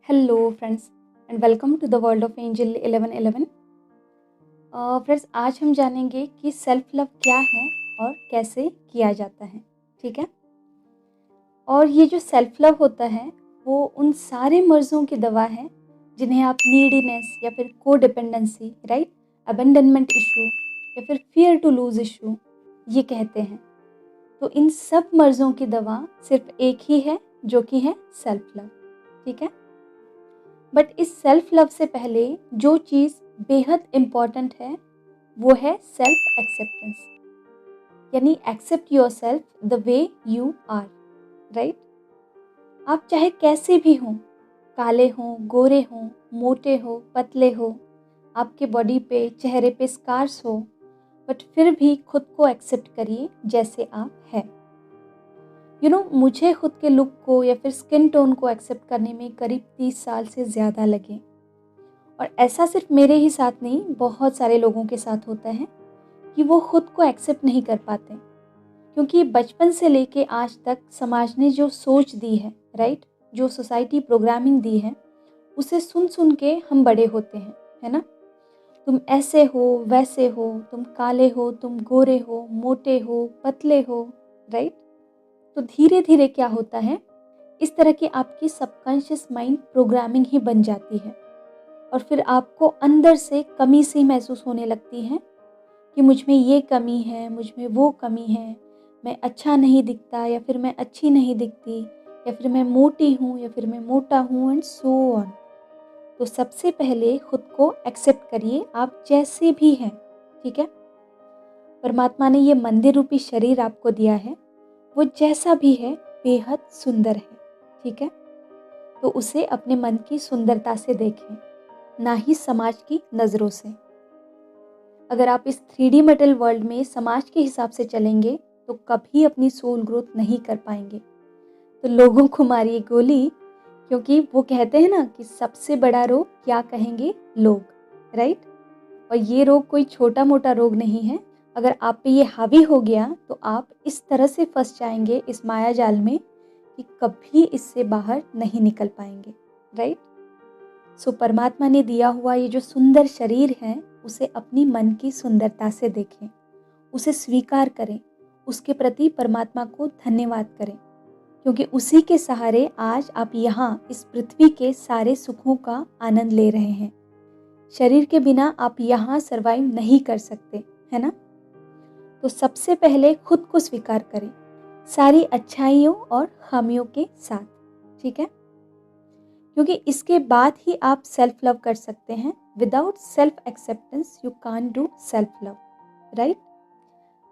Hello friends and welcome to the world of angel 1111। Friends, आज हम जानेंगे कि सेल्फ लव क्या है और कैसे किया जाता है। ठीक है। और ये जो सेल्फ लव होता है वो उन सारे मर्ज़ों की दवा है जिन्हें आप नीडीनेस या फिर को डिपेंडेंसी, राइट, अबेंडनमेंट इशू या फिर फियर टू लूज इशू ये कहते हैं। तो इन सब मर्ज़ों की दवा सिर्फ एक ही है जो कि है सेल्फ लव। ठीक है। बट इस सेल्फ लव से पहले जो चीज़ बेहद इम्पॉर्टेंट है वो है सेल्फ एक्सेप्टेंस, यानी accept your self the way you are. Right. आप चाहे कैसे भी हों, काले हों, गोरे हों, मोटे हो, पतले हो, आपके बॉडी पे, चेहरे पे स्कार्स हो, बट फिर भी खुद को एक्सेप्ट करिए जैसे आप हैं। मुझे खुद के लुक को या फिर स्किन टोन को एक्सेप्ट करने में करीब 30 साल से ज़्यादा लगे। और ऐसा सिर्फ मेरे ही साथ नहीं, बहुत सारे लोगों के साथ होता है कि वो खुद को एक्सेप्ट नहीं कर पाते, क्योंकि बचपन से लेके आज तक समाज ने जो सोच दी है, राइट, जो सोसाइटी प्रोग्रामिंग दी है, उसे सुन सुन के हम बड़े होते हैं, है ना। तुम ऐसे हो, वैसे हो, तुम काले हो, तुम गोरे हो, मोटे हो, पतले हो, राइट। तो धीरे धीरे क्या होता है, इस तरह की आपकी सबकॉन्शियस माइंड प्रोग्रामिंग ही बन जाती है और फिर आपको अंदर से कमी सी महसूस होने लगती है कि मुझ में ये कमी है, मुझ में वो कमी है, मैं अच्छा नहीं दिखता या फिर मैं अच्छी नहीं दिखती, या फिर मैं मोटी हूँ या फिर मैं मोटा हूँ, एंड सो ऑन। तो सबसे पहले खुद को एक्सेप्ट करिए आप जैसे भी हैं। ठीक है। परमात्मा ने ये मंदिर रूपी शरीर आपको दिया है, वो जैसा भी है बेहद सुंदर है। ठीक है। तो उसे अपने मन की सुंदरता से देखें, ना ही समाज की नज़रों से। अगर आप इस 3D मेटल वर्ल्ड में समाज के हिसाब से चलेंगे तो कभी अपनी सोल ग्रोथ नहीं कर पाएंगे। तो लोगों को मारिए गोली, क्योंकि वो कहते हैं ना कि सबसे बड़ा रोग क्या कहेंगे लोग, राइट। और ये रोग कोई छोटा मोटा रोग नहीं है। अगर आप पे ये हावी हो गया तो आप इस तरह से फंस जाएंगे इस माया जाल में कि कभी इससे बाहर नहीं निकल पाएंगे, राइट। सो परमात्मा ने दिया हुआ ये जो सुंदर शरीर है उसे अपनी मन की सुंदरता से देखें, उसे स्वीकार करें, उसके प्रति परमात्मा को धन्यवाद करें, क्योंकि उसी के सहारे आज आप यहाँ इस पृथ्वी के सारे सुखों का आनंद ले रहे हैं। शरीर के बिना आप यहाँ सरवाइव नहीं कर सकते, है ना। तो सबसे पहले खुद को स्वीकार करें, सारी अच्छाइयों और खामियों के साथ। ठीक है। क्योंकि इसके बाद ही आप सेल्फ लव कर सकते हैं। Without self acceptance you can't do self love, right.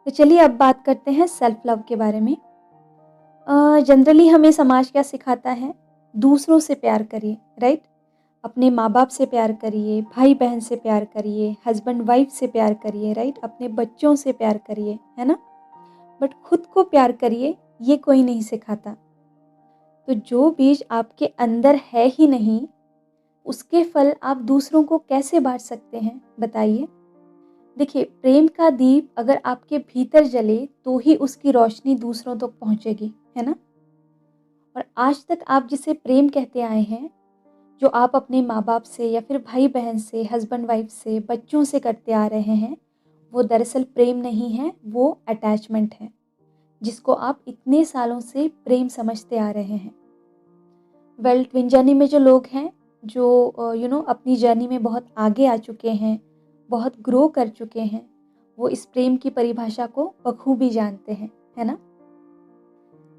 तो चलिए अब बात करते हैं सेल्फ लव के बारे में। जनरली हमें समाज क्या सिखाता है, दूसरों से प्यार करिए, राइट। अपने माँ बाप से प्यार करिए, भाई बहन से प्यार करिए, हस्बैंड वाइफ से प्यार करिए, राइट, अपने बच्चों से प्यार करिए, है ना। बट खुद को प्यार करिए ये कोई नहीं सिखाता। तो जो बीज आपके अंदर है ही नहीं, उसके फल आप दूसरों को कैसे बांट सकते हैं, बताइए। देखिए, प्रेम का दीप अगर आपके भीतर जले तो ही उसकी रोशनी दूसरों तक पहुंचेगी, है ना। और आज तक आप जिसे प्रेम कहते आए हैं, जो आप अपने माँ बाप से या फिर भाई बहन से, हस्बैंड वाइफ से, बच्चों से करते आ रहे हैं, वो दरअसल प्रेम नहीं है, वो अटैचमेंट है, जिसको आप इतने सालों से प्रेम समझते आ रहे हैं। वेल, ट्विन जर्नी में जो लोग हैं, जो अपनी जर्नी में बहुत आगे आ चुके हैं, बहुत ग्रो कर चुके हैं, वो इस प्रेम की परिभाषा को बखूबी जानते हैं, है ना।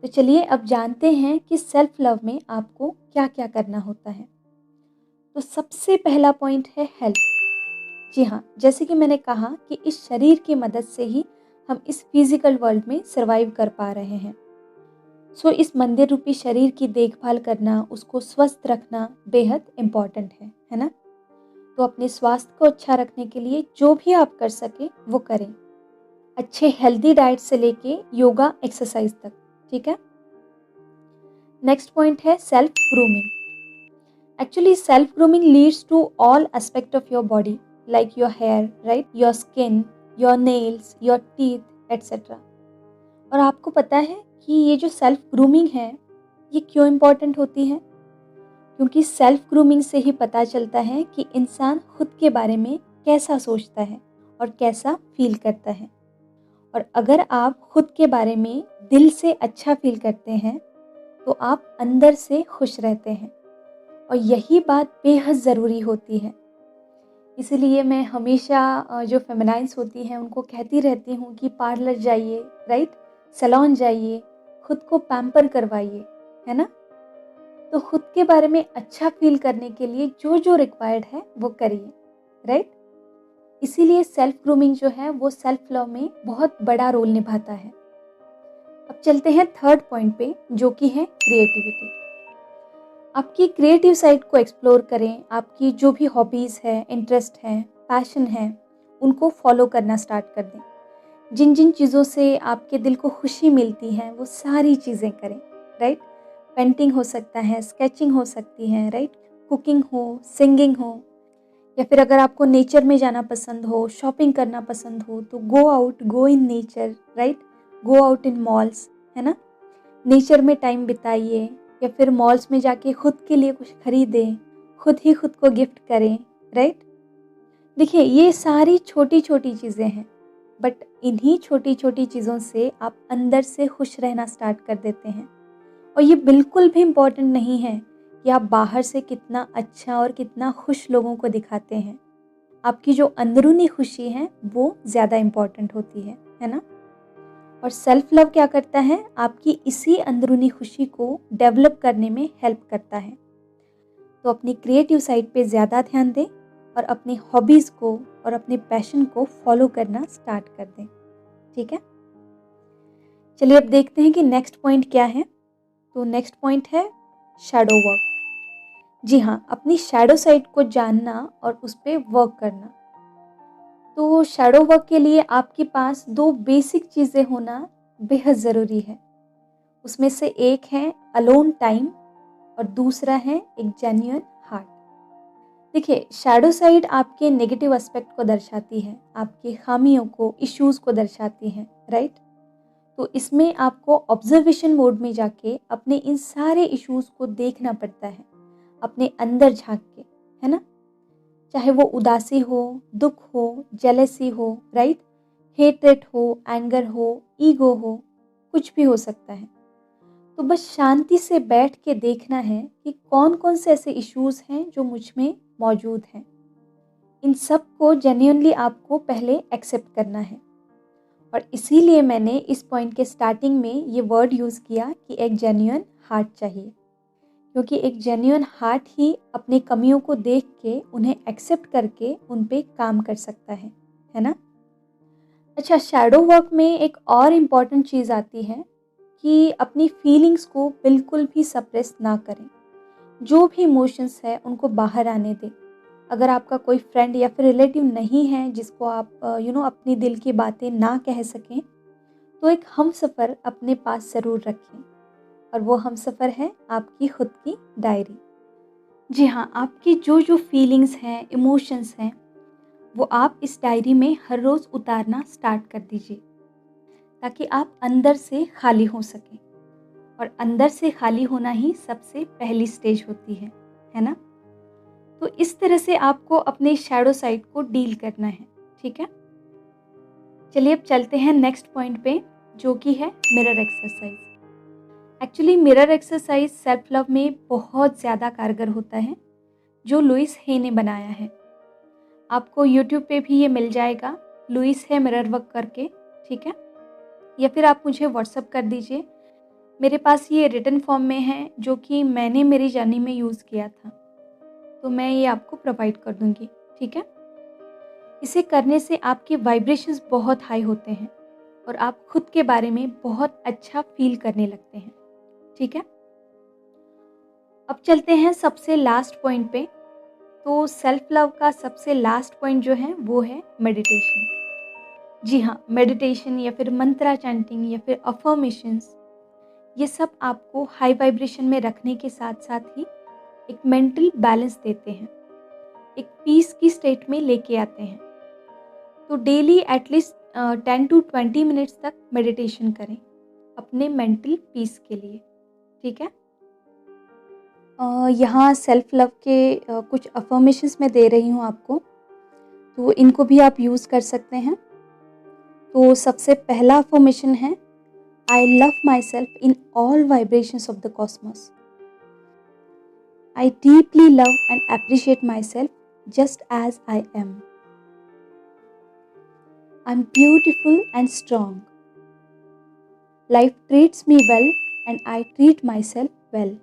तो चलिए अब जानते हैं कि सेल्फ लव में आपको क्या क्या करना होता है। तो सबसे पहला पॉइंट है हेल्थ। जी हाँ, जैसे कि मैंने कहा कि इस शरीर की मदद से ही हम इस फिजिकल वर्ल्ड में सरवाइव कर पा रहे हैं। सो इस मंदिर रूपी शरीर की देखभाल करना, उसको स्वस्थ रखना बेहद इम्पॉर्टेंट है ना। तो अपने स्वास्थ्य को अच्छा रखने के लिए जो भी आप कर सके वो करें, अच्छे हेल्दी डाइट से लेके योगा एक्सरसाइज तक। ठीक है। नेक्स्ट पॉइंट है self grooming. Actually, self-grooming leads to all aspect of your body, like your hair, right, your skin, your nails, your teeth, etc. और आपको पता है कि ये जो सेल्फ ग्रूमिंग है, ये क्यों इम्पॉर्टेंट होती है? क्योंकि सेल्फ ग्रूमिंग से ही पता चलता है कि इंसान खुद के बारे में कैसा सोचता है और कैसा फील करता है। और अगर आप खुद के बारे में दिल से अच्छा फील करते हैं तो आप अंदर से खुश रहते हैं, और यही बात बेहद ज़रूरी होती है। इसीलिए मैं हमेशा जो फेमिनाइन्स होती हैं उनको कहती रहती हूँ कि पार्लर जाइए, राइट, सैलून जाइए, खुद को पैम्पर करवाइए, है ना। तो खुद के बारे में अच्छा फील करने के लिए जो जो रिक्वायर्ड है वो करिए, राइट। इसीलिए सेल्फ ग्रूमिंग जो है वो सेल्फ लव में बहुत बड़ा रोल निभाता है। अब चलते हैं थर्ड पॉइंट पे, जो कि है क्रिएटिविटी। आपकी क्रिएटिव साइड को एक्सप्लोर करें। आपकी जो भी हॉबीज़ है, इंटरेस्ट है, पैशन है, उनको फॉलो करना स्टार्ट कर दें। जिन जिन चीज़ों से आपके दिल को खुशी मिलती है वो सारी चीज़ें करें, राइट। पेंटिंग हो सकता है, स्केचिंग हो सकती है, राइट, कुकिंग हो, सिंगिंग हो, या फिर अगर आपको नेचर में जाना पसंद हो, शॉपिंग करना पसंद हो, तो go out, go in nature, right, go out in malls, है ना। नेचर में टाइम बिताइए, या फिर मॉल्स में जाके खुद के लिए कुछ खरीदें, खुद ही खुद को गिफ्ट करें, राइट। देखिए ये सारी छोटी छोटी चीज़ें हैं, बट इन्हीं छोटी छोटी चीज़ों से आप अंदर से खुश रहना स्टार्ट कर देते हैं। और ये बिल्कुल भी इम्पॉर्टेंट नहीं है कि आप बाहर से कितना अच्छा और कितना खुश लोगों को दिखाते हैं। आपकी जो अंदरूनी खुशी है वो ज़्यादा इम्पॉर्टेंट होती है ना। और सेल्फ लव क्या करता है, आपकी इसी अंदरूनी खुशी को डेवलप करने में हेल्प करता है। तो अपनी क्रिएटिव साइड पे ज़्यादा ध्यान दें और अपनी हॉबीज़ को और अपने पैशन को फॉलो करना स्टार्ट कर दें, ठीक है। चलिए अब देखते हैं कि नेक्स्ट पॉइंट क्या है। तो नेक्स्ट पॉइंट है शैडो वर्क। जी हाँ, अपनी शैडो साइड को जानना और उस पर वर्क करना। तो शैडो वर्क के लिए आपके पास दो बेसिक चीज़ें होना बेहद ज़रूरी है। उसमें से एक है अलोन टाइम और दूसरा है एक जेन्युइन हार्ट। देखिए शैडो साइड आपके नेगेटिव एस्पेक्ट को दर्शाती है, आपकी खामियों को, इश्यूज़ को दर्शाती है, राइट। तो इसमें आपको ऑब्जर्वेशन मोड में जाके अपने इन सारे इश्यूज़ को देखना पड़ता है, अपने अंदर झांक के, है ना। चाहे वो उदासी हो, दुख हो, जेलेसी हो, राइट, हेट्रेट हो, एंगर हो, ईगो हो, कुछ भी हो सकता है। तो बस शांति से बैठ के देखना है कि कौन कौन से ऐसे इश्यूज़ हैं जो मुझ में मौजूद हैं। इन सब को जेन्युइनली आपको पहले एक्सेप्ट करना है। और इसीलिए मैंने इस पॉइंट के स्टार्टिंग में ये वर्ड यूज़ किया कि एक जेन्युइन हार्ट चाहिए, क्योंकि एक जेन्युइन हार्ट ही अपनी कमियों को देख के उन्हें एक्सेप्ट करके उन पे काम कर सकता है ना। अच्छा, शैडो वर्क में एक और इम्पॉर्टेंट चीज़ आती है कि अपनी फीलिंग्स को बिल्कुल भी सप्रेस ना करें। जो भी इमोशंस है उनको बाहर आने दें। अगर आपका कोई फ्रेंड या फिर रिलेटिव नहीं है जिसको आप अपनी दिल की बातें ना कह सकें, तो एक हमसफ़र अपने पास ज़रूर रखें, और वो हमसफ़र है आपकी खुद की डायरी। जी हाँ, आपकी जो जो फीलिंग्स हैं, इमोशंस हैं, वो आप इस डायरी में हर रोज़ उतारना स्टार्ट कर दीजिए, ताकि आप अंदर से खाली हो सकें। और अंदर से खाली होना ही सबसे पहली स्टेज होती है ना। तो इस तरह से आपको अपने शैडो साइड को डील करना है, ठीक है। चलिए अब चलते हैं नेक्स्ट पॉइंट पे, जो कि है mirror exercise. Actually mirror exercise self love में बहुत ज़्यादा कारगर होता है, जो लुइस हे ने बनाया है। आपको यूट्यूब पे भी ये मिल जाएगा, लुइस हे मिरर वर्क करके, ठीक है। या फिर आप मुझे व्हाट्सअप कर दीजिए, मेरे पास ये रिटन फॉर्म में है जो कि मैंने मेरी जर्नी में यूज़ किया था, तो मैं ये आपको प्रोवाइड कर दूँगी, ठीक है। इसे करने से आपके वाइब्रेशंस बहुत हाई होते हैं और आप खुद के बारे में बहुत अच्छा फील करने लगते हैं, ठीक है। अब चलते हैं सबसे लास्ट पॉइंट पे। तो सेल्फ लव का सबसे लास्ट पॉइंट जो है वो है मेडिटेशन। जी हाँ, मेडिटेशन या फिर मंत्रा चैंटिंग या फिर अफर्मेशंस, ये सब आपको हाई वाइब्रेशन में रखने के साथ साथ ही एक मेंटल बैलेंस देते हैं, एक पीस की स्टेट में लेके आते हैं। तो डेली एटलीस्ट 10 to 20 मिनट्स तक मेडिटेशन करें अपने मेंटल पीस के लिए, ठीक है। यहाँ सेल्फ लव के कुछ अफर्मेशंस मैं दे रही हूँ आपको, तो इनको भी आप यूज़ कर सकते हैं। तो सबसे पहला अफर्मेशन है, I love my self in all vibrations of the Cosmos. I deeply love and appreciate myself just as I am. I'm beautiful and strong. Life treats me well and I treat myself well.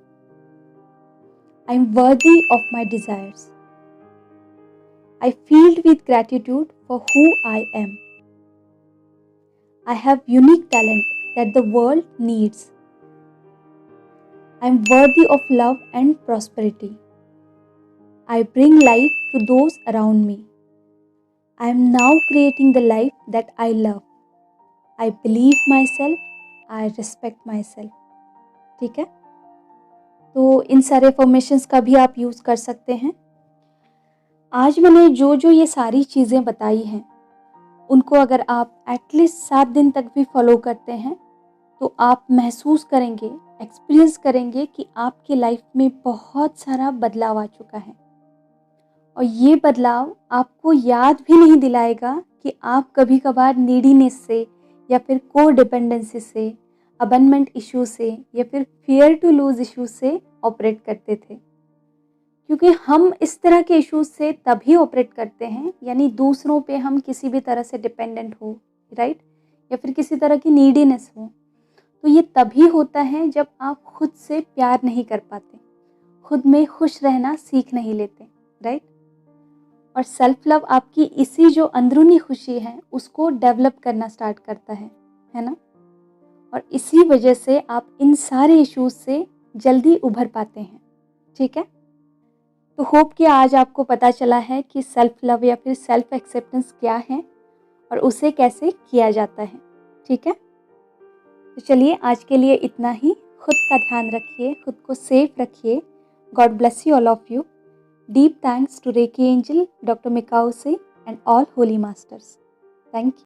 I'm worthy of my desires. I filled with gratitude for who I am. I have unique talent that the world needs. I'm worthy of love and prosperity. I bring light to those around me. I am now creating the life that I love. I believe myself. I respect myself. ठीक है, तो इन सारे formations का भी आप use कर सकते हैं। आज मैंने जो जो ये सारी चीज़ें बताई हैं, उनको अगर आप एटलीस्ट 7 दिन तक भी फॉलो करते हैं, तो आप महसूस करेंगे, एक्सपीरियंस करेंगे कि आपकी लाइफ में बहुत सारा बदलाव आ चुका है। और ये बदलाव आपको याद भी नहीं दिलाएगा कि आप कभी कभार नीडीनेस से या फिर को डिपेंडेंसी से, अबंडमेंट इशू से या फिर फियर टू लूज इशू से ऑपरेट करते थे। क्योंकि हम इस तरह के इश्यूज से तभी ऑपरेट करते हैं, यानी दूसरों पे हम किसी भी तरह से डिपेंडेंट हो, राइट, या फिर किसी तरह की नीडीनेस हो, तो ये तभी होता है जब आप खुद से प्यार नहीं कर पाते, खुद में खुश रहना सीख नहीं लेते, राइट। और सेल्फ लव आपकी इसी जो अंदरूनी खुशी है उसको डेवलप करना स्टार्ट करता है ना। और इसी वजह से आप इन सारे इश्यूज से जल्दी उभर पाते हैं, ठीक है। तो होप कि आज आपको पता चला है कि सेल्फ लव या फिर सेल्फ एक्सेप्टेंस क्या है और उसे कैसे किया जाता है, ठीक है। तो चलिए आज के लिए इतना ही। खुद का ध्यान रखिए, खुद को सेफ रखिए। God bless you all of you. Deep thanks to Reiki Angel, Dr. Mikause and all Holy Masters. Thank you.